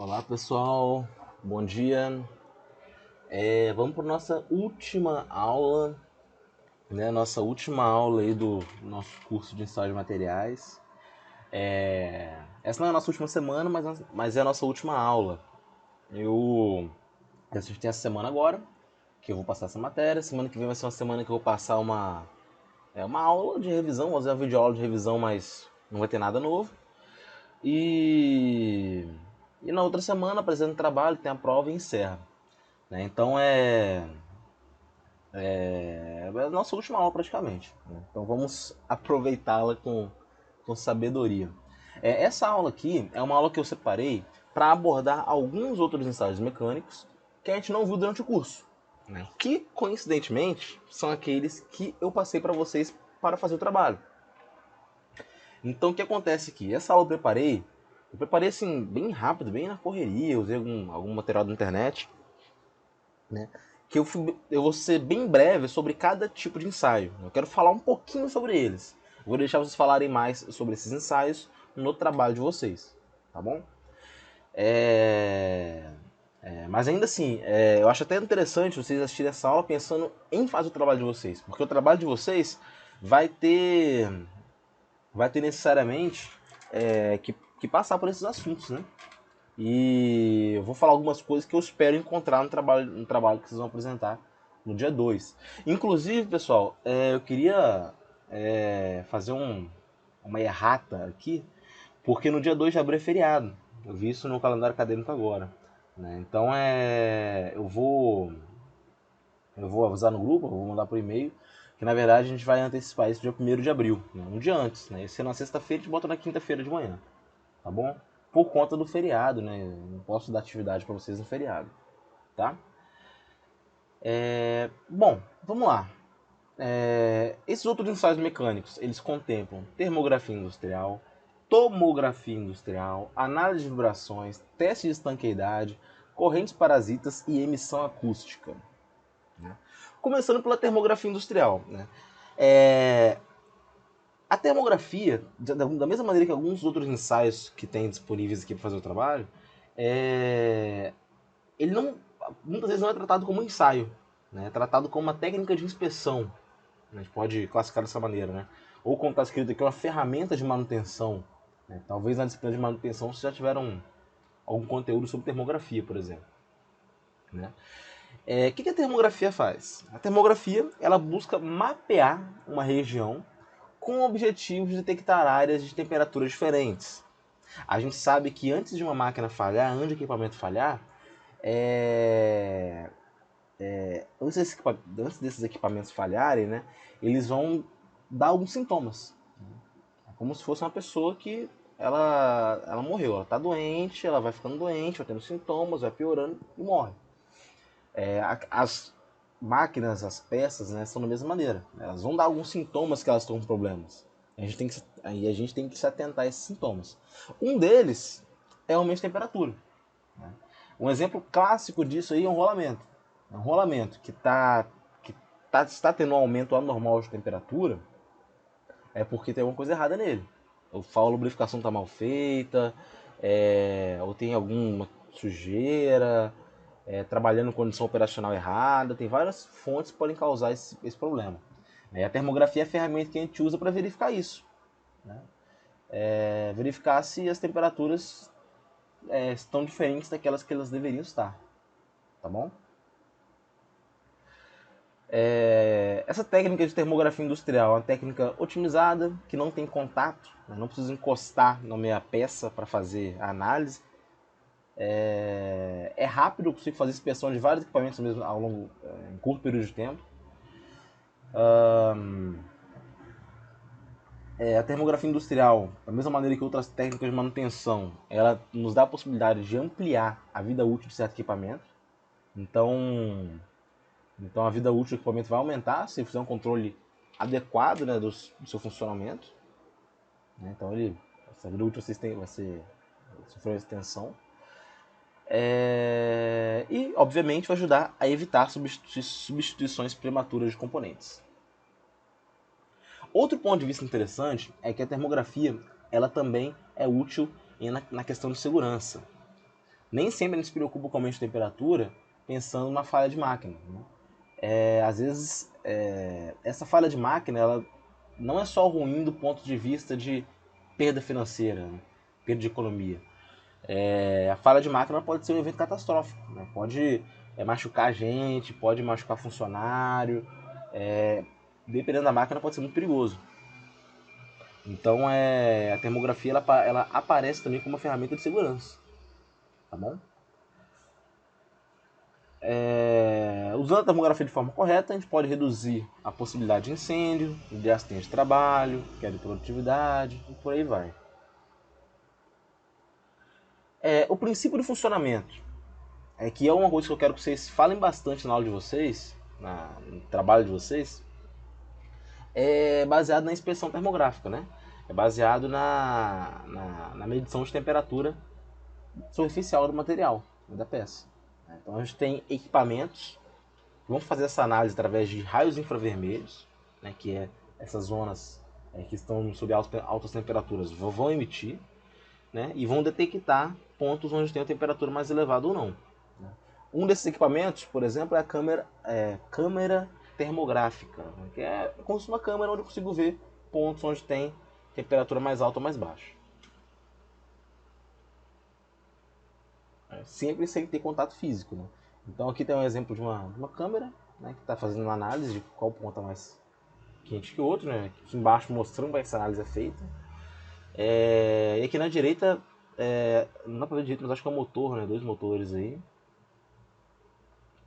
Olá pessoal, bom dia. Vamos para nossa última aula, né? Nossa última aula aí do nosso curso de ensaio de materiais. Essa não é a nossa última semana, mas é a nossa última aula. A gente tem essa semana agora, que eu vou passar essa matéria. Semana que vem vai ser uma semana que eu vou passar uma aula de revisão, vou fazer uma videoaula de revisão, mas não vai ter nada novo. E na outra semana apresento o trabalho, tem a prova e encerra. Né? Então é a nossa última aula praticamente. Né? Então vamos aproveitá-la com sabedoria. Essa aula aqui é uma aula que eu separei para abordar alguns outros ensaios mecânicos que a gente não viu durante o curso. Né? Que, coincidentemente, são aqueles que eu passei para vocês para fazer o trabalho. Então o que acontece aqui? Essa aula eu preparei assim, bem rápido, bem na correria, usei algum material da internet, né? Eu vou ser bem breve sobre cada tipo de ensaio. Eu quero falar um pouquinho sobre eles. Eu vou deixar vocês falarem mais sobre esses ensaios no trabalho de vocês, tá bom? Mas ainda assim, eu acho até interessante vocês assistirem essa aula pensando em fazer o trabalho de vocês, porque o trabalho de vocês vai ter, vai ter necessariamente que passar por esses assuntos, né? E eu vou falar algumas coisas que eu espero encontrar no trabalho que vocês vão apresentar no dia 2. Inclusive, pessoal, eu queria fazer uma errata aqui, porque no dia 2 de abril é feriado. Eu vi isso no calendário acadêmico agora. Né? Então eu vou avisar no grupo, eu vou mandar por e-mail, que na verdade a gente vai antecipar isso dia 1º de abril, né? Um dia antes. Né? Esse é na sexta-feira, a gente bota na quinta-feira de manhã. Tá bom? Por conta do feriado, né? Não posso dar atividade para vocês no feriado, tá? Bom, vamos lá. Esses outros ensaios mecânicos, eles contemplam termografia industrial, tomografia industrial, análise de vibrações, teste de estanqueidade, correntes parasitas e emissão acústica. Né? Começando pela termografia industrial. Né? A termografia, da mesma maneira que alguns outros ensaios que tem disponíveis aqui para fazer o trabalho, ele não, muitas vezes não é tratado como ensaio, né? É tratado como uma técnica de inspeção. A gente pode classificar dessa maneira, né? Ou como está escrito aqui, uma ferramenta de manutenção. Né? Talvez na disciplina de manutenção vocês já tiveram algum conteúdo sobre termografia, por exemplo. Né? O que a termografia faz? A termografia ela busca mapear uma região com o objetivo de detectar áreas de temperaturas diferentes. A gente sabe que antes de uma máquina falhar, antes do equipamento falhar, antes desses equipamentos falharem, né, eles vão dar alguns sintomas. É como se fosse uma pessoa que ela morreu, ela está doente, ela vai ficando doente, vai tendo sintomas, vai piorando e morre. As máquinas, as peças, né, são da mesma maneira. Elas vão dar alguns sintomas que elas estão com problemas. A gente tem que se atentar a esses sintomas. Um deles é o aumento de temperatura. Né? Um exemplo clássico disso aí é um rolamento. Um rolamento está tendo um aumento anormal de temperatura, é porque tem alguma coisa errada nele. Ou a lubrificação está mal feita, ou tem alguma sujeira, trabalhando em condição operacional errada. Tem várias fontes que podem causar esse problema. A termografia é a ferramenta que a gente usa para verificar isso. Né? Verificar se as temperaturas estão diferentes daquelas que elas deveriam estar. Tá bom? Essa técnica de termografia industrial é uma técnica otimizada, que não tem contato, né? Não precisa encostar na minha peça para fazer a análise. É rápido, eu consigo fazer inspeção de vários equipamentos mesmo em curto período de tempo. A termografia industrial, da mesma maneira que outras técnicas de manutenção, ela nos dá a possibilidade de ampliar a vida útil de certo equipamento. Então a vida útil do equipamento vai aumentar se fizer um controle adequado, né, do seu funcionamento. Né? Então essa vida útil vai sofrer uma extensão. E, obviamente, vai ajudar a evitar substituições prematuras de componentes. Outro ponto de vista interessante é que a termografia ela também é útil na questão de segurança. Nem sempre a gente se preocupa com o aumento de temperatura pensando numa falha de máquina, né? Às vezes, essa falha de máquina ela não é só ruim do ponto de vista de perda financeira, né? Perda de economia. A falha de máquina pode ser um evento catastrófico, né? Pode machucar a gente, pode machucar funcionário, dependendo da máquina pode ser muito perigoso. Então a termografia ela aparece também como uma ferramenta de segurança, tá bom? Usando a termografia de forma correta, a gente pode reduzir a possibilidade de incêndio, de acidente de trabalho, queda de produtividade e por aí vai. O princípio de funcionamento, que é uma coisa que eu quero que vocês falem bastante na aula de vocês, no trabalho de vocês, é baseado na inspeção termográfica, né? É baseado na medição de temperatura superficial do material, da peça. Então a gente tem equipamentos que vão fazer essa análise através de raios infravermelhos, né, que é essas zonas que estão sob altas temperaturas vão emitir, né, e vão detectar pontos onde tem a temperatura mais elevada ou não. Um desses equipamentos, por exemplo, é a câmera termográfica, né, que é como se fosse uma câmera onde eu consigo ver pontos onde tem temperatura mais alta ou mais baixa. Sempre sem ter contato físico, né? Então aqui tem um exemplo de uma câmera, né, que está fazendo uma análise de qual ponto é mais quente que o outro, né? Aqui embaixo mostrando como essa análise é feita. E aqui na direita, não dá pra ver direito, mas acho que é um motor, né? Dois motores aí,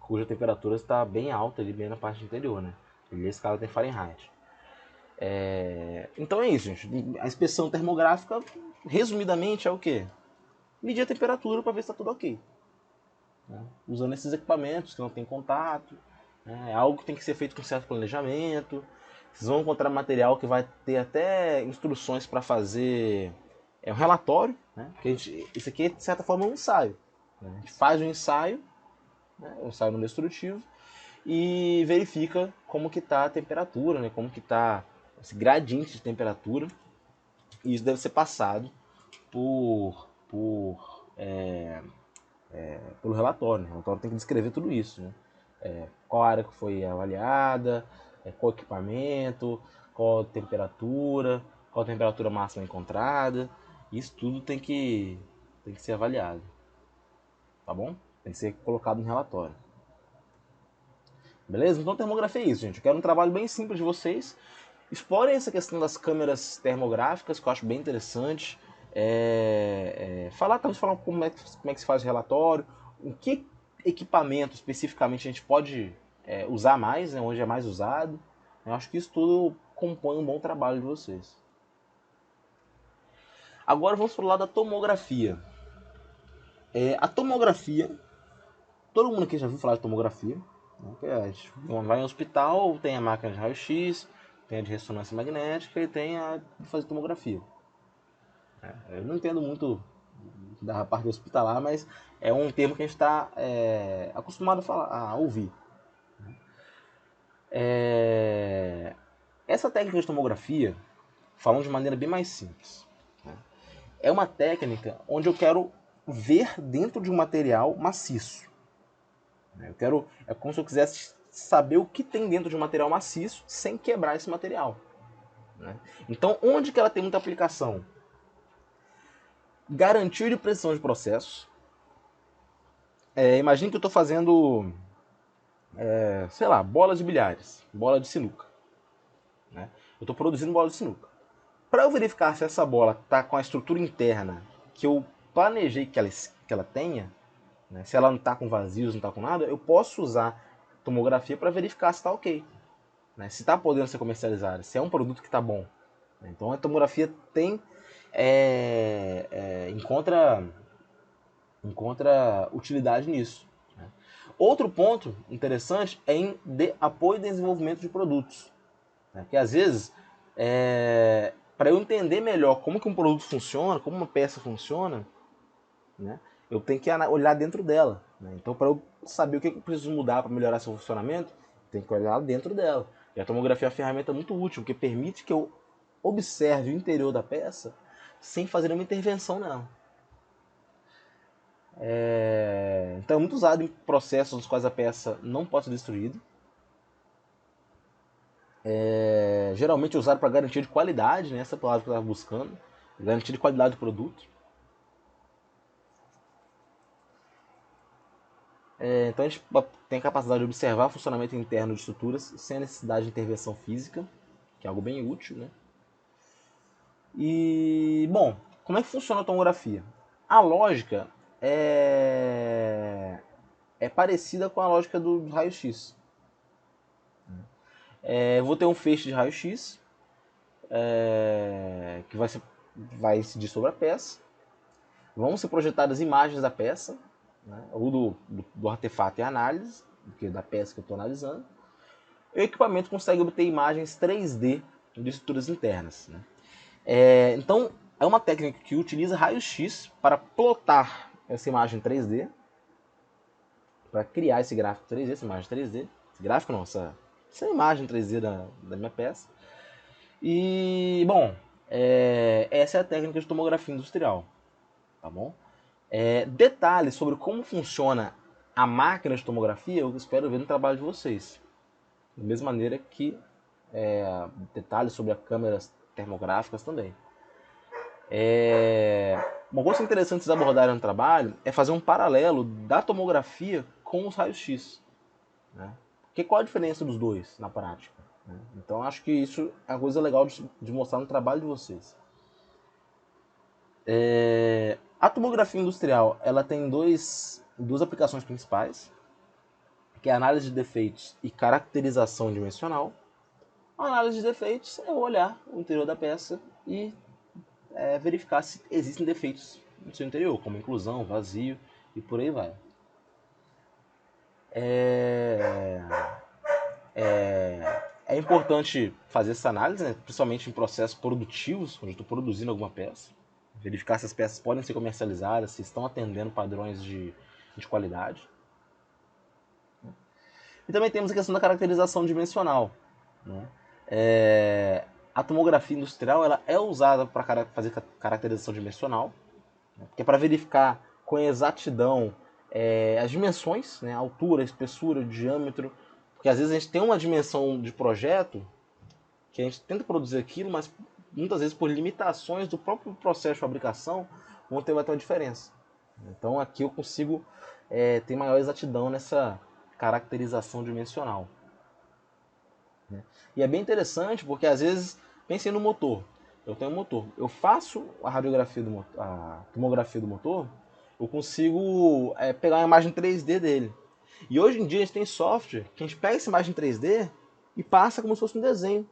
cuja temperatura está bem alta ali, bem na parte interior, né? E a escala tem Fahrenheit. Então é isso, gente. A inspeção termográfica, resumidamente, é o quê? Medir a temperatura para ver se está tudo ok. Né? Usando esses equipamentos que não tem contato, né? É algo que tem que ser feito com certo planejamento. Vocês vão encontrar material que vai ter até instruções para fazer um relatório, né? Isso aqui é de certa forma um ensaio, né? A gente faz um ensaio, né? Um ensaio no destrutivo e verifica como que está a temperatura, né? Como que está esse gradiente de temperatura, e isso deve ser passado pelo relatório, né? O relatório tem que descrever tudo isso, né? Qual área que foi avaliada, qual equipamento, qual a temperatura máxima encontrada. Isso tudo tem que ser avaliado, tá bom? Tem que ser colocado no relatório. Beleza? Então termografia é isso, gente. Eu quero um trabalho bem simples de vocês. Explorem essa questão das câmeras termográficas, que eu acho bem interessante. Talvez falar como é que se faz o relatório, o que equipamento especificamente a gente pode usar mais, né, onde é mais usado. Eu acho que isso tudo compõe um bom trabalho de vocês. Agora vamos para o lado da tomografia. A tomografia, todo mundo aqui já ouviu falar de tomografia. Né? A gente vai em um hospital, tem a máquina de raio-x, tem a de ressonância magnética e tem a de fazer tomografia. Eu não entendo muito da parte hospitalar, mas é um termo que a gente está acostumado a ouvir. Essa técnica de tomografia, falando de maneira bem mais simples, né? É uma técnica onde eu quero ver dentro de um material maciço. É como se eu quisesse saber o que tem dentro de um material maciço sem quebrar esse material. Né? Então, onde que ela tem muita aplicação? Garantia de precisão de processos. Imagine que eu estou fazendo, sei lá, bolas de bilhares, bola de sinuca. Né? Eu estou produzindo bola de sinuca. Para eu verificar se essa bola está com a estrutura interna que eu planejei que ela tenha, né? Se ela não está com vazios, não está com nada, eu posso usar tomografia para verificar se está ok. Né? Se está podendo ser comercializado, se é um produto que está bom. Então a tomografia encontra utilidade nisso. Né? Outro ponto interessante é em apoio e desenvolvimento de produtos. Né? Porque às vezes, para eu entender melhor como que um produto funciona, como uma peça funciona, né, eu tenho que olhar dentro dela. Né? Então, para eu saber o que eu preciso mudar para melhorar seu funcionamento, eu tenho que olhar dentro dela. E a tomografia é uma ferramenta muito útil, porque permite que eu observe o interior da peça sem fazer nenhuma intervenção nela. Então é muito usado em processos nos quais a peça não pode ser destruída. Geralmente é usado para garantia de qualidade, né? Essa palavra que eu estava buscando. Garantia de qualidade do produto. Então a gente tem a capacidade de observar o funcionamento interno de estruturas sem a necessidade de intervenção física, que é algo bem útil, né? E, bom, como é que funciona a tomografia? A lógica é parecida com a lógica do raio-x. Vou ter um feixe de raio-x que vai incidir sobre a peça. Vão ser projetadas imagens da peça, né, ou do artefato em análise, da peça que eu estou analisando. O equipamento consegue obter imagens 3D de estruturas internas. Né? Então, é uma técnica que utiliza raio-x para plotar essa imagem 3D, para criar esse gráfico 3D, essa imagem 3D. Esse gráfico não, essa imagem 3D da minha peça. E, bom, essa é a técnica de tomografia industrial. Tá bom? Detalhes sobre como funciona a máquina de tomografia eu espero ver no trabalho de vocês. Da mesma maneira que detalhes sobre as câmeras termográficas também. Uma coisa interessante de vocês abordarem no trabalho é fazer um paralelo da tomografia com os raios-x. Né? Porque qual a diferença dos dois na prática? Né? Então acho que isso é uma coisa legal de mostrar no trabalho de vocês. A tomografia industrial ela tem duas aplicações principais, que é a análise de defeitos e caracterização dimensional. A análise de defeitos é olhar o interior da peça e verificar se existem defeitos no seu interior, como inclusão, vazio e por aí vai. É importante fazer essa análise, né, principalmente em processos produtivos, onde eu estou produzindo alguma peça. Verificar se as peças podem ser comercializadas, se estão atendendo padrões de qualidade. E também temos a questão da caracterização dimensional. Né? A tomografia industrial ela é usada para fazer caracterização dimensional, né? Que é para verificar com exatidão as dimensões, né? A altura, a espessura, o diâmetro. Porque às vezes a gente tem uma dimensão de projeto que a gente tenta produzir aquilo, mas muitas vezes por limitações do próprio processo de fabricação, vai ter uma diferença. Então aqui eu consigo ter maior exatidão nessa caracterização dimensional. Né? E é bem interessante porque às vezes, pensem no motor. Eu tenho um motor, eu faço a radiografia do motor, a tomografia do motor, eu consigo pegar uma imagem 3D dele. E hoje em dia a gente tem software que a gente pega essa imagem 3D e passa como se fosse um desenho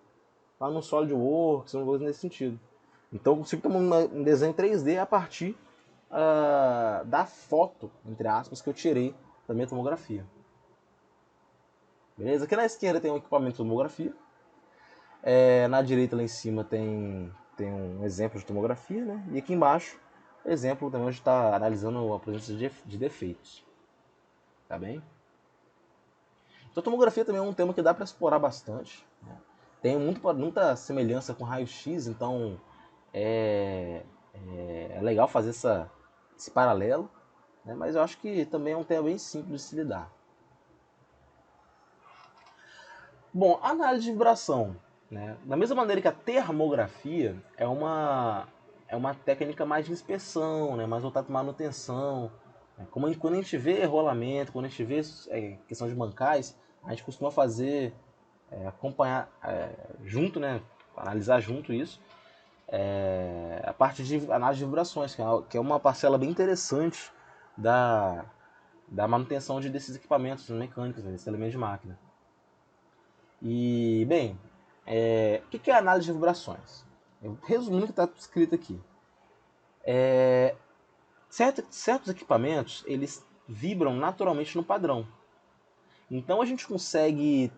lá no SolidWorks, uma coisa nesse sentido. Então eu consigo ter um desenho 3D a partir da foto, entre aspas, que eu tirei da minha tomografia. Beleza? Aqui na esquerda tem um equipamento de tomografia. Na direita lá em cima tem um exemplo de tomografia, né? E aqui embaixo, exemplo também onde está analisando a presença de defeitos. Tá bem? Então, tomografia também é um tema que dá para explorar bastante. Né? Tem muita semelhança com raio-x, então é legal fazer esse paralelo. Né? Mas eu acho que também é um tema bem simples de se lidar. Bom, análise de vibração. Né? Da mesma maneira que a termografia é uma técnica mais de inspeção, né? Mais voltada para manutenção. Né? Quando a gente vê rolamento, quando a gente vê questão de bancais, a gente costuma fazer, acompanhar junto, né? Analisar junto isso, a parte de análise de vibrações, que é uma parcela bem interessante da manutenção desses equipamentos mecânicos, né? Desses elementos de máquina. E, bem, o que é análise de vibrações? Resumindo o que está escrito aqui. Certos equipamentos, eles vibram naturalmente no padrão. Então a gente consegue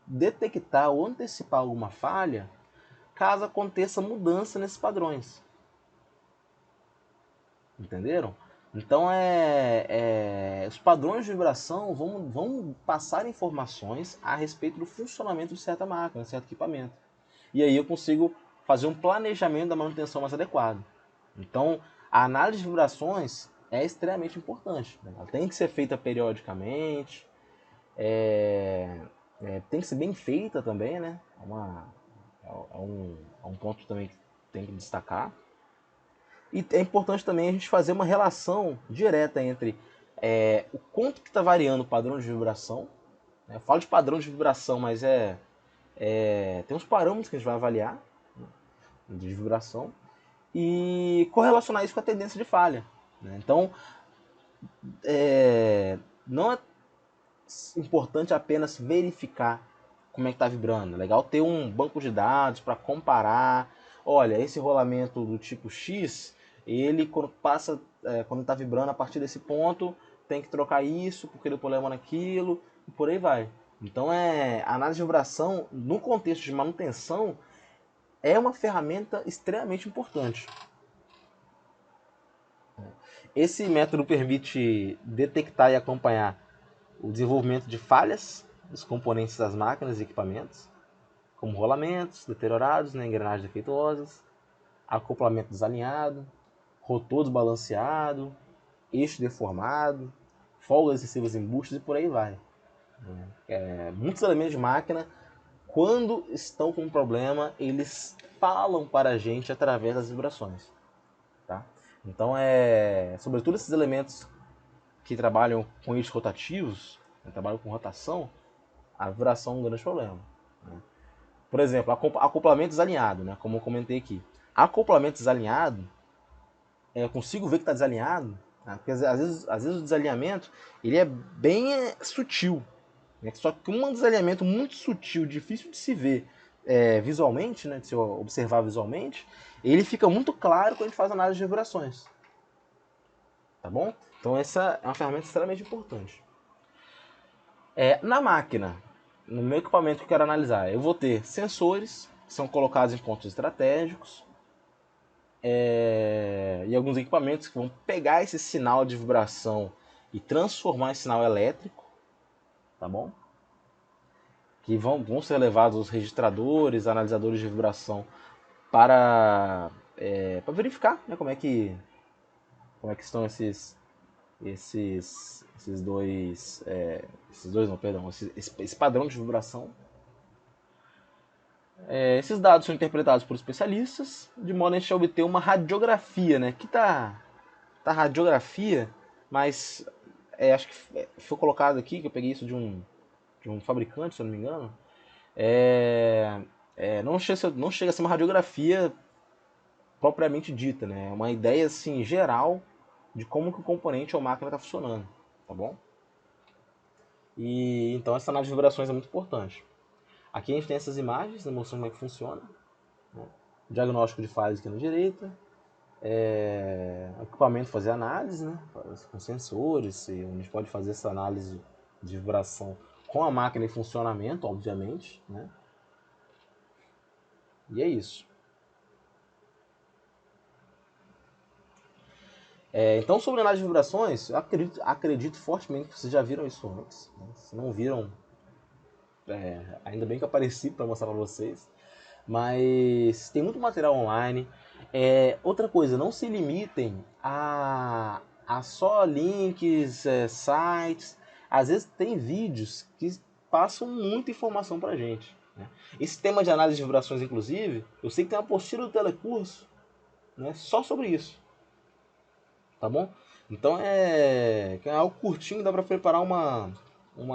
detectar ou antecipar alguma falha caso aconteça mudança nesses padrões. Entenderam? Então os padrões de vibração vão passar informações a respeito do funcionamento de certa máquina, de certo equipamento. E aí eu consigo fazer um planejamento da manutenção mais adequado. Então, a análise de vibrações é extremamente importante, né? Ela tem que ser feita periodicamente, tem que ser bem feita também, né? É um ponto também que tem que destacar. E é importante também a gente fazer uma relação direta entre o quanto que está variando o padrão de vibração. Né? Eu falo de padrão de vibração, mas tem uns parâmetros que a gente vai avaliar, né, de vibração e correlacionar isso com a tendência de falha. Né? Então, não é importante apenas verificar como é que está vibrando. É legal ter um banco de dados para comparar. Olha, esse rolamento do tipo X, ele quando está vibrando a partir desse ponto, tem que trocar isso porque deu problema naquilo e por aí vai. Então, a análise de vibração no contexto de manutenção é uma ferramenta extremamente importante. Esse método permite detectar e acompanhar o desenvolvimento de falhas dos componentes das máquinas e equipamentos, como rolamentos deteriorados, né, engrenagens defeituosas, acoplamento desalinhado, rotor desbalanceado, eixo deformado, folgas excessivas em buchas e por aí vai. Muitos elementos de máquina, quando estão com um problema, eles falam para a gente através das vibrações. Tá? Então, sobretudo esses elementos que trabalham com eixos rotativos, né, trabalham com rotação, a vibração é um grande problema. Né? Por exemplo, acoplamento desalinhado, né, como eu comentei aqui. Acoplamento desalinhado, eu consigo ver que está desalinhado, né, porque às vezes o desalinhamento ele é bem sutil. Né, só que um desalinhamento muito sutil, difícil de se ver visualmente, né, de se observar visualmente, ele fica muito claro quando a gente faz análise de vibrações. Tá bom? Então essa é uma ferramenta extremamente importante. Na máquina, no meu equipamento que eu quero analisar, eu vou ter sensores que são colocados em pontos estratégicos e alguns equipamentos que vão pegar esse sinal de vibração e transformar em sinal elétrico, tá bom? Que vão ser levados os registradores, analisadores de vibração para verificar, né, como é que estão esse padrão de vibração. Esses dados são interpretados por especialistas, de modo a gente obter uma radiografia, né? Aqui tá radiografia, mas acho que foi colocado aqui, que eu peguei isso de um fabricante, se eu não me engano. Não chega a ser uma radiografia propriamente dita, né? É uma ideia assim, geral de como que o componente ou máquina está funcionando, tá bom? E então essa análise de vibrações é muito importante. Aqui a gente tem essas imagens, mostrando como é que funciona. Né? Diagnóstico de falhas aqui na direita. Equipamento fazer análise, né? Com sensores. E a gente pode fazer essa análise de vibração com a máquina em funcionamento, obviamente. Né? E é isso. Então, sobre análise de vibrações, eu acredito fortemente que vocês já viram isso antes. Né? Se não viram, ainda bem que eu apareci para mostrar para vocês. Mas tem muito material online. Outra coisa, não se limitem a só links, sites. Às vezes tem vídeos que passam muita informação pra gente. Né? Esse tema de análise de vibrações, inclusive, eu sei que tem uma apostila do telecurso, né, só sobre isso. Tá bom? Então é algo curtinho, dá para preparar uma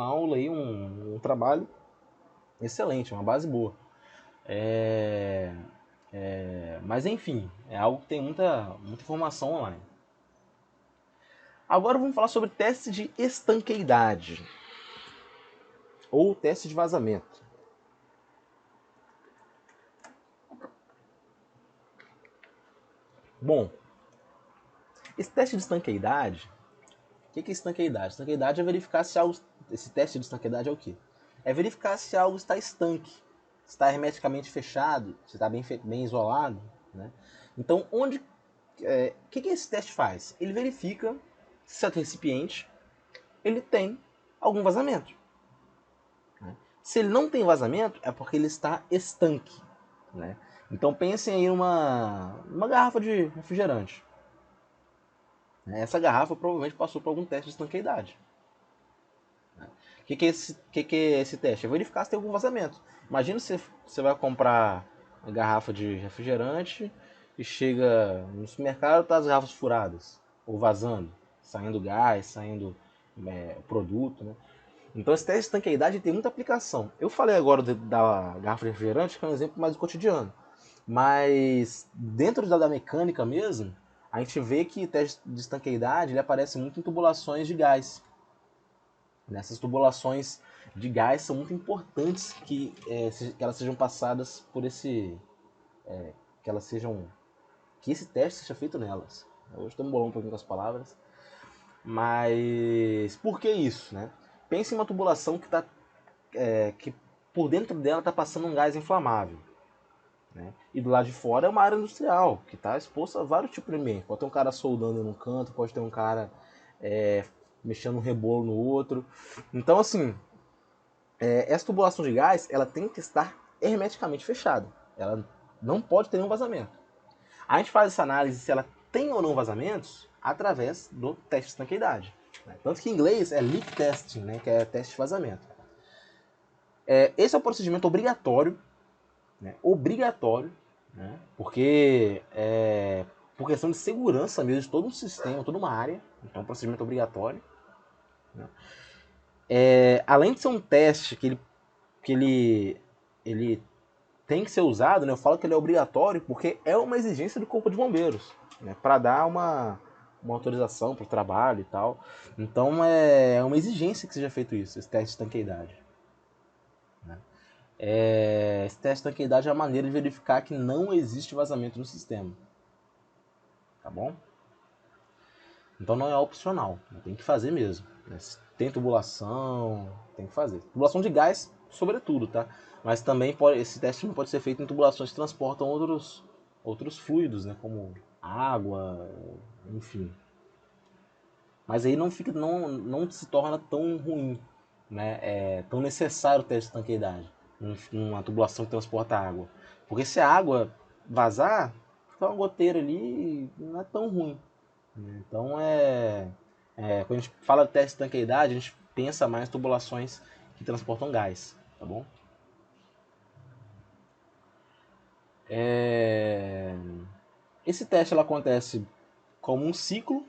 aula aí, um trabalho excelente, uma base boa. Mas enfim, é algo que tem muita informação online. Agora vamos falar sobre teste de estanqueidade ou teste de vazamento. Bom, esse teste de estanqueidade, o que é estanqueidade? Estanqueidade é verificar se algo. Esse teste de estanqueidade é o quê? É verificar se algo está estanque, se está hermeticamente fechado, se está bem isolado. Né? Então, o que esse teste faz? Ele verifica se o recipiente ele tem algum vazamento. Né? Se ele não tem vazamento, é porque ele está estanque. Né? Então pensem aí numa garrafa de refrigerante. Essa garrafa provavelmente passou por algum teste de estanqueidade. O que é esse teste? É verificar se tem algum vazamento. Imagina se você vai comprar uma garrafa de refrigerante e chega no supermercado e tá as garrafas furadas, ou vazando, saindo gás, saindo produto, né? Então esse teste de estanqueidade tem muita aplicação. Eu falei agora da garrafa de refrigerante, que é um exemplo mais do cotidiano. Mas dentro da mecânica mesmo, a gente vê que o teste de estanqueidade ele aparece muito em tubulações de gás. Nessas tubulações de gás são muito importantes que elas sejam passadas por esse. Que elas sejam. Que esse teste seja feito nelas. Hoje estou embolando um pouquinho com as palavras. Mas por que isso, né? Pense em uma tubulação que por dentro dela está passando um gás inflamável. Né? E do lado de fora é uma área industrial, que está exposta a vários tipos de ambiente. Pode ter um cara soldando num canto, pode ter um cara mexendo um rebolo no outro. Então, assim, essa tubulação de gás ela tem que estar hermeticamente fechada. Ela não pode ter nenhum vazamento. A gente faz essa análise se ela tem ou não vazamentos através do teste de estanqueidade. Né? Tanto que em inglês é leak testing, né? Que é teste de vazamento. Esse é o procedimento obrigatório, né? Obrigatório, né? Porque por questão de segurança mesmo de todo um sistema, toda uma área, então é um procedimento obrigatório. Né? Além de ser um teste que ele tem que ser usado, né? Eu falo que ele é obrigatório porque é uma exigência do Corpo de Bombeiros, né? Para dar uma autorização para o trabalho e tal. Então é uma exigência que seja feito isso, esse teste de estanqueidade. Né? Esse teste de estanqueidade é a maneira de verificar que não existe vazamento no sistema. Tá bom? Então não é opcional, tem que fazer mesmo. Né? Tem tubulação, tem que fazer. Tubulação de gás, sobretudo, tá? Mas também esse teste não pode ser feito em tubulações que transportam outros fluidos, né? Como água, enfim. Mas aí não se torna tão ruim, né? É tão necessário o teste de estanqueidade numa tubulação que transporta água. Porque se a água vazar, fica uma goteira ali, não é tão ruim. Então quando a gente fala de teste de estanqueidade, a gente pensa mais em tubulações que transportam gás, tá bom? Esse teste ela acontece como um ciclo,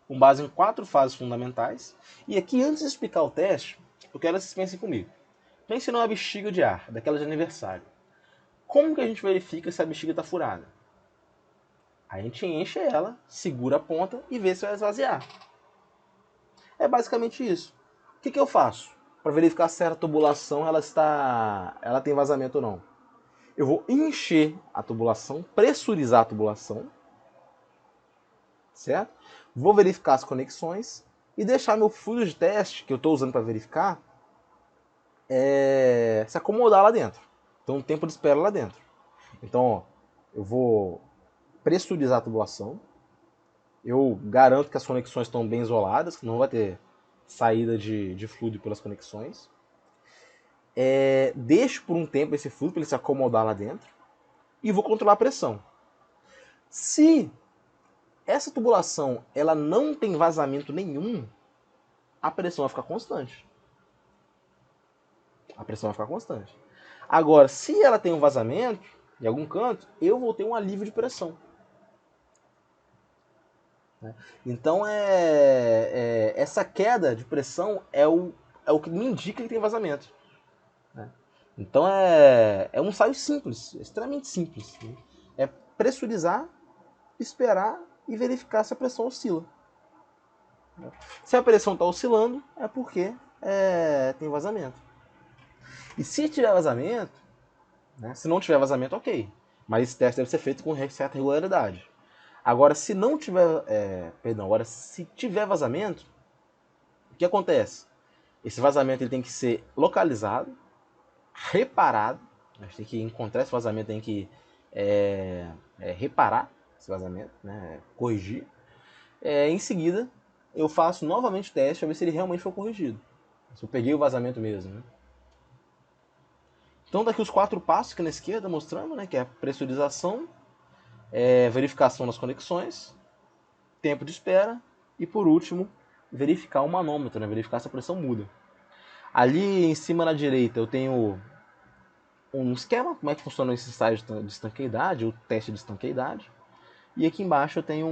com base em 4 fases fundamentais. E aqui, antes de explicar o teste, eu quero que vocês pensem comigo. Pense numa bexiga de ar, daquela de aniversário. Como que a gente verifica se a bexiga está furada? A gente enche ela, segura a ponta e vê se vai esvaziar. É basicamente isso. O que eu faço para verificar se a tubulação ela tem vazamento ou não? Eu vou encher a tubulação, pressurizar a tubulação, certo? Vou verificar as conexões e deixar meu fluido de teste que eu estou usando para verificar se acomodar lá dentro. Então, um tempo de espera lá dentro. Então, ó, eu vou pressurizar a tubulação. Eu garanto que as conexões estão bem isoladas, que não vai ter saída de fluido pelas conexões. Deixo por um tempo esse fluido para ele se acomodar lá dentro. E vou controlar a pressão. Se essa tubulação ela não tem vazamento nenhum, a pressão vai ficar constante. A pressão vai ficar constante. Agora, se ela tem um vazamento em algum canto, eu vou ter um alívio de pressão. Então, essa queda de pressão é o que me indica que tem vazamento. Então, é um ensaio simples, extremamente simples. É pressurizar, esperar e verificar se a pressão oscila. Se a pressão está oscilando, é porque tem vazamento. E se tiver vazamento, né, se não tiver vazamento, ok. Mas esse teste deve ser feito com certa regularidade. Agora, se não tiver, agora se tiver vazamento, o que acontece? Esse vazamento ele tem que ser localizado, reparado. A gente tem que encontrar esse vazamento, tem que reparar esse vazamento, né, corrigir. Em seguida, eu faço novamente o teste para ver se ele realmente foi corrigido. Se eu peguei o vazamento mesmo. Né? Então, daqui os 4 passos aqui na esquerda mostrando, né, que é a pressurização, verificação das conexões, tempo de espera E por último, verificar o manômetro, né? Verificar se a pressão muda. Ali em cima na direita eu tenho um esquema, como é que funciona esse ensaio de estanqueidade, o teste de estanqueidade. E aqui embaixo eu tenho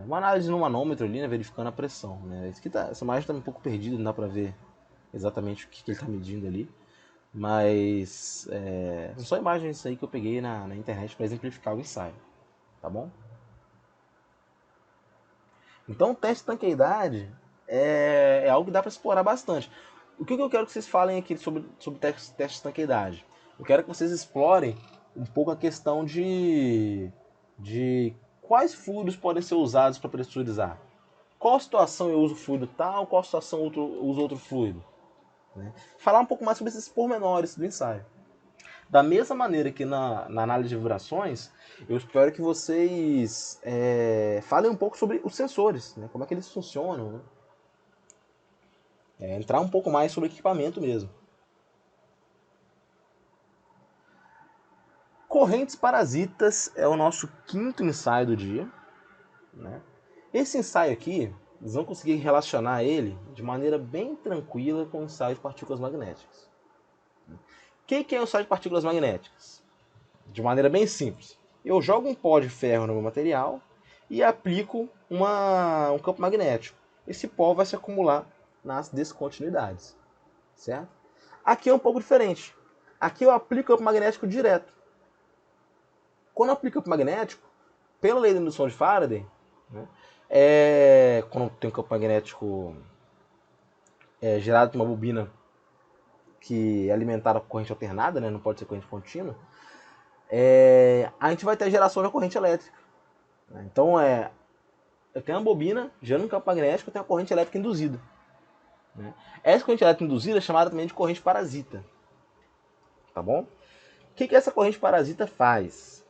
uma análise no manômetro ali, né, verificando a pressão. Né? Essa imagem está um pouco perdida, não dá para ver exatamente o que ele está medindo ali. Mas são só imagens aí que eu peguei na internet para exemplificar o ensaio. Tá bom? Então o teste de estanqueidade é algo que dá para explorar bastante. O que eu quero que vocês falem aqui sobre teste de estanqueidade? Eu quero que vocês explorem um pouco a questão de quais fluidos podem ser usados para pressurizar. Qual situação eu uso fluido tal, qual situação eu uso outro fluido. Né? Falar um pouco mais sobre esses pormenores do ensaio. Da mesma maneira que na análise de vibrações, eu espero que vocês falem um pouco sobre os sensores, né? Como é que eles funcionam. Né? Entrar um pouco mais sobre o equipamento mesmo. Correntes parasitas é o nosso quinto ensaio do dia. Né? Esse ensaio aqui, vocês vão conseguir relacionar ele de maneira bem tranquila com o ensaio de partículas magnéticas. O que é o ensaio de partículas magnéticas? De maneira bem simples. Eu jogo um pó de ferro no meu material e aplico um campo magnético. Esse pó vai se acumular nas descontinuidades. Certo? Aqui é um pouco diferente. Aqui eu aplico campo magnético direto. Quando eu aplico campo magnético, pela lei da indução de Faraday, né, quando tem um campo magnético gerado por uma bobina que é alimentada por corrente alternada, né, não pode ser corrente contínua, a gente vai ter a geração da corrente elétrica. Né? Então, eu tenho uma bobina gerando um campo magnético, eu tenho a corrente elétrica induzida. Né? Essa corrente elétrica induzida é chamada também de corrente parasita. Tá bom? O que essa corrente parasita faz?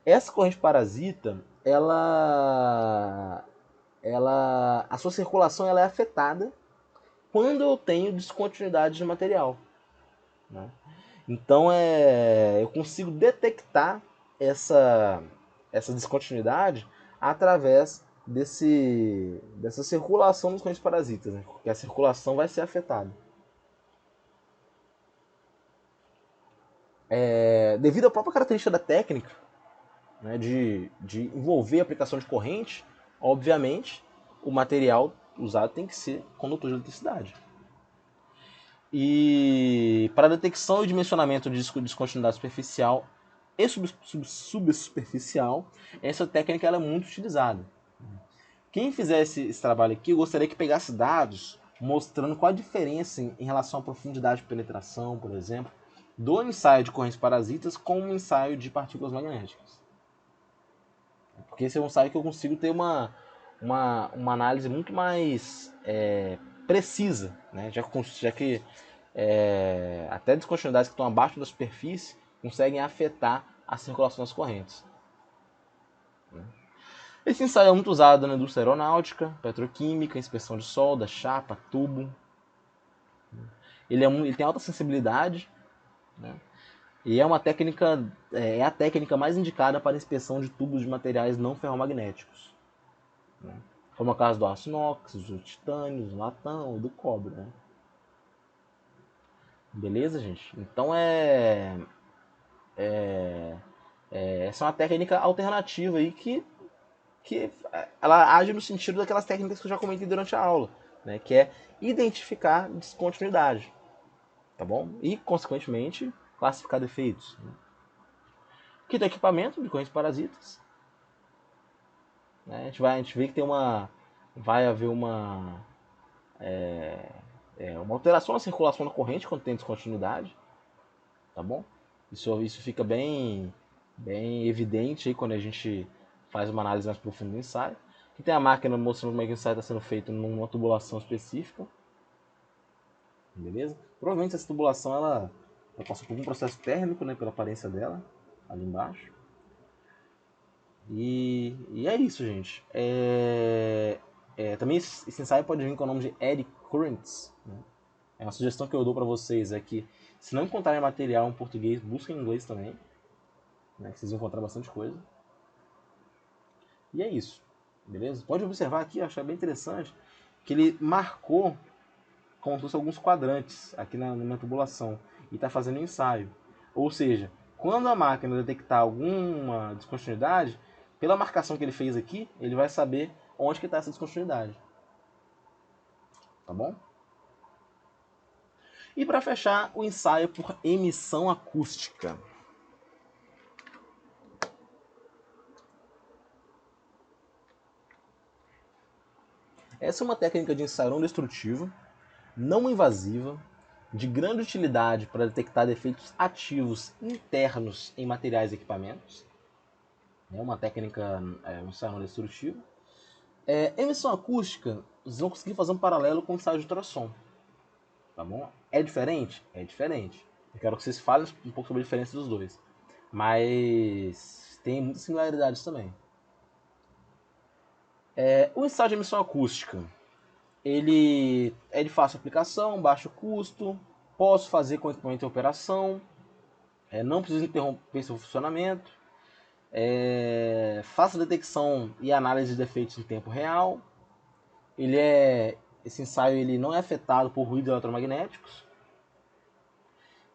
Essa corrente parasita, a sua circulação ela é afetada quando eu tenho descontinuidade de material. Né? Então, eu consigo detectar essa descontinuidade através dessa circulação dos correntes parasitas, né? Porque a circulação vai ser afetada. Devido à própria característica da técnica, né, de envolver a aplicação de corrente, obviamente, o material usado tem que ser condutor de eletricidade. E para detecção e dimensionamento de descontinuidade superficial e subsuperficial, essa técnica ela é muito utilizada. Quem fizer esse trabalho aqui, eu gostaria que pegasse dados mostrando qual a diferença em relação à profundidade de penetração, por exemplo, do ensaio de correntes parasitas com o ensaio de partículas magnéticas. Porque esse é um ensaio que eu consigo ter uma análise muito mais precisa, né? já que até descontinuidades que estão abaixo da superfície conseguem afetar a circulação das correntes. Esse ensaio é muito usado na indústria aeronáutica, petroquímica, inspeção de solda, chapa, tubo. Ele tem alta sensibilidade, né? E é uma técnica, a técnica mais indicada para inspeção de tubos de materiais não ferromagnéticos. Né? Como é o caso do aço inox, do titânio, do latão, do cobre. Né? Beleza, gente? Então essa é uma técnica alternativa aí que ela age no sentido daquelas técnicas que eu já comentei durante a aula, né? Que é identificar descontinuidade, tá bom? E, consequentemente, classificar defeitos. Né? Aqui tem equipamento de correntes parasitas. Né? A gente vê que vai haver uma alteração na circulação da corrente quando tem descontinuidade, tá bom? Isso fica bem evidente aí quando a gente faz uma análise mais profunda do ensaio. Aqui tem a máquina mostrando como é que o ensaio está sendo feito numa tubulação específica. Beleza? Provavelmente essa tubulação ela passa por um processo térmico, né, pela aparência dela, ali embaixo. E é isso, gente. Também esse ensaio pode vir com o nome de Eddy Currents. Né? Uma sugestão que eu dou para vocês é que, se não encontrarem material em português, busquem em inglês também. Né, que vocês vão encontrar bastante coisa. E é isso, beleza? Pode observar aqui, achar bem interessante, que ele marcou como se fosse alguns quadrantes aqui na minha tubulação e está fazendo um ensaio. Ou seja, quando a máquina detectar alguma descontinuidade, pela marcação que ele fez aqui, ele vai saber onde que está essa descontinuidade. Tá bom? E para fechar, o ensaio por emissão acústica. Essa é uma técnica de ensaio não destrutivo, não invasiva, de grande utilidade para detectar defeitos ativos internos em materiais e equipamentos. É uma técnica, um ensaio não destrutivo. Emissão acústica, vocês vão conseguir fazer um paralelo com o ensaio de ultrassom. Tá bom? É diferente? É diferente. Eu quero que vocês falem um pouco sobre a diferença dos dois. Mas tem muitas similaridades também. O ensaio de emissão acústica, ele é de fácil aplicação, baixo custo, posso fazer com equipamento em operação, não preciso interromper seu funcionamento, faço detecção e análise de defeitos em tempo real. Esse ensaio ele não é afetado por ruídos eletromagnéticos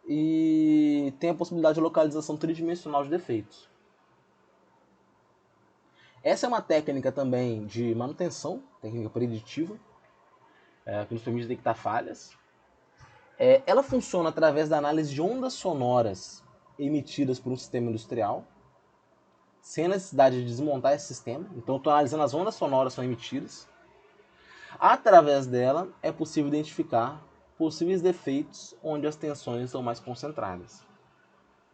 e tem a possibilidade de localização tridimensional de defeitos. Essa é uma técnica também de manutenção, técnica preditiva, que nos permite detectar falhas. Ela funciona através da análise de ondas sonoras emitidas por um sistema industrial, sem a necessidade de desmontar esse sistema. Então, eu estou analisando as ondas sonoras que são emitidas. Através dela, é possível identificar possíveis defeitos onde as tensões são mais concentradas.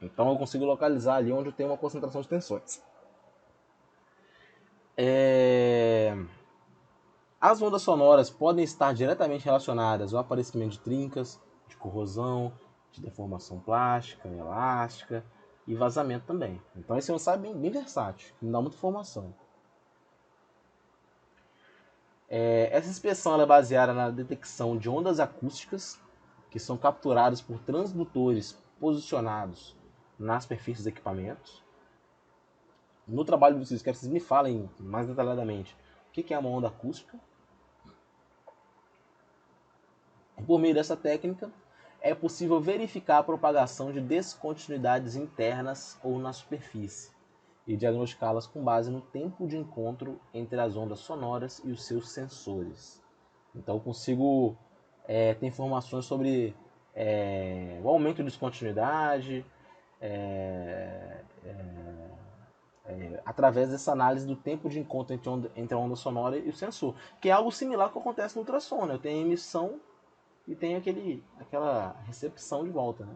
Então, eu consigo localizar ali onde eu tenho uma concentração de tensões. As ondas sonoras podem estar diretamente relacionadas ao aparecimento de trincas, de corrosão, de deformação plástica, elástica e vazamento também. Então esse é um ensaio bem versátil, que me dá muita informação. Essa inspeção é baseada na detecção de ondas acústicas que são capturadas por transdutores posicionados nas superfícies dos equipamentos. No trabalho de vocês, quero que vocês me falem mais detalhadamente o que é uma onda acústica. Por meio dessa técnica, é possível verificar a propagação de descontinuidades internas ou na superfície e diagnosticá-las com base no tempo de encontro entre as ondas sonoras e os seus sensores. Então, eu consigo ter informações sobre o aumento de descontinuidade através dessa análise do tempo de encontro entre a onda sonora e o sensor, que é algo similar ao que acontece no ultrassom. Eu tenho a emissão e tem aquela recepção de volta, né?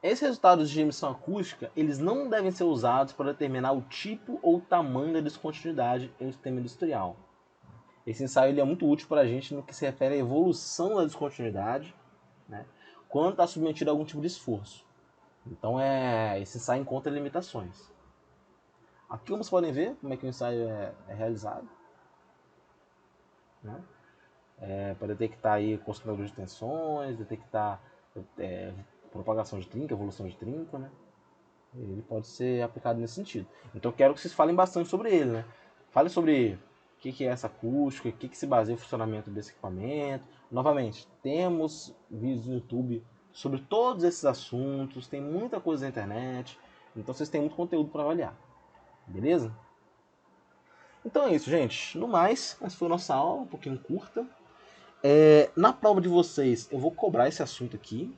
Esses resultados de emissão acústica, eles não devem ser usados para determinar o tipo ou tamanho da descontinuidade em um sistema industrial. Esse ensaio ele é muito útil para a gente no que se refere à evolução da descontinuidade, né, quando está submetido a algum tipo de esforço. Então, esse ensaio encontra limitações. Aqui, como vocês podem ver, como é que o ensaio é realizado. Né? Para detectar aí concentrador de tensões, detectar propagação de trinca, evolução de trinca, né? Ele pode ser aplicado nesse sentido. Então eu quero que vocês falem bastante sobre ele, né? Falem sobre o que é essa acústica, o que se baseia o funcionamento desse equipamento. Novamente, temos vídeos no YouTube sobre todos esses assuntos, tem muita coisa na internet, então vocês têm muito conteúdo para avaliar. Beleza? Então é isso, gente. No mais, essa foi a nossa aula, um pouquinho curta. Na prova de vocês, eu vou cobrar esse assunto aqui,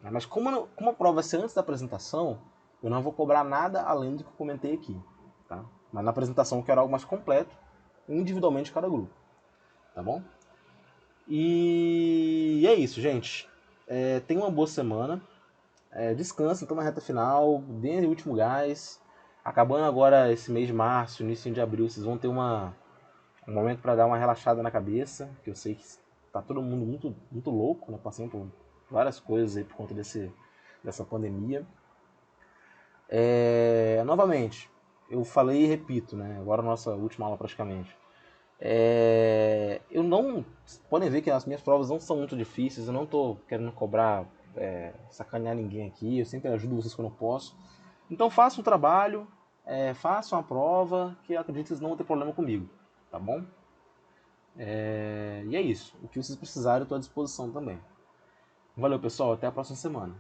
né? Mas como a prova vai ser antes da apresentação, eu não vou cobrar nada além do que eu comentei aqui. Tá? Mas na apresentação eu quero algo mais completo, individualmente cada grupo. Tá bom? E é isso, gente. Tenha uma boa semana. Descansa, então na reta final, dê o último gás. Acabando agora esse mês de março, início de abril, vocês vão ter um momento para dar uma relaxada na cabeça, que eu sei que tá todo mundo muito, muito louco, né? Passando por várias coisas aí por conta dessa pandemia. Novamente, eu falei e repito, né? Agora a nossa última aula praticamente. Eu não. Podem ver que as minhas provas não são muito difíceis, eu não tô querendo cobrar, sacanear ninguém aqui, eu sempre ajudo vocês quando eu posso. Então faça o trabalho, façam a prova, que eu acredito que vocês não vão ter problema comigo, tá bom? E é isso. O que vocês precisarem, eu estou à disposição também. Valeu, pessoal. Até a próxima semana.